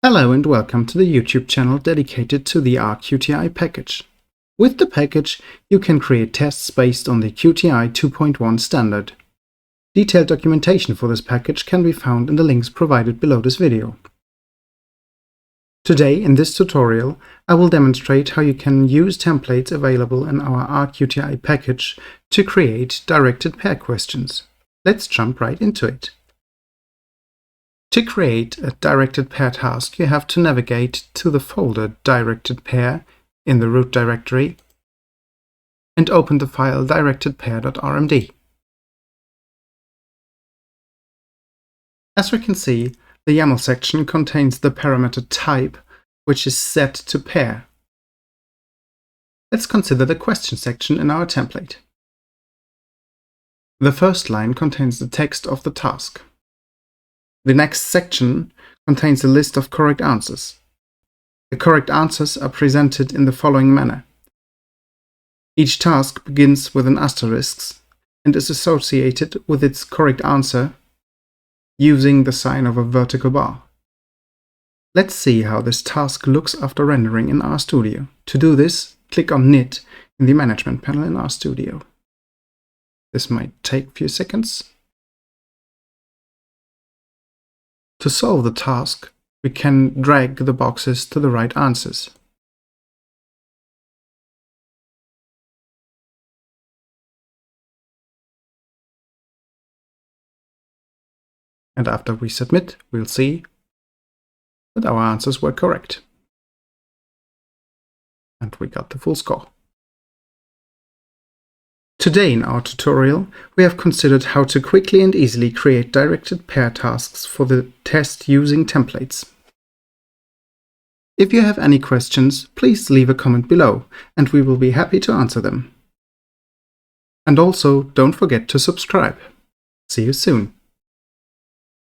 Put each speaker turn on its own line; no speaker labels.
Hello and welcome to the YouTube channel dedicated to the rqti package. With the package, you can create tests based on the QTI 2.1 standard. Detailed documentation for this package can be found in the links provided below this video. Today, in this tutorial, I will demonstrate how you can use templates available in our rqti package to create directed pair questions. Let's jump right into it. To create a directed pair task, you have to navigate to the folder directed pair in the root directory and open the file directedpair.rmd. As we can see, the YAML section contains the parameter type, which is set to pair. Let's consider the question section in our template. The first line contains the text of the task. The next section contains a list of correct answers. The correct answers are presented in the following manner. Each task begins with an asterisk and is associated with its correct answer using the sign of a vertical bar. Let's see how this task looks after rendering in Rstudio. To do this, click on Knit in the management panel in Rstudio. This might take a few seconds. To solve the task, we can drag the boxes to the right answers. And after we submit, we'll see that our answers were correct. And we got the full score. Today in our tutorial, we have considered how to quickly and easily create directed pair tasks for the test using templates. If you have any questions, please leave a comment below and we will be happy to answer them. And also, don't forget to subscribe. See you soon.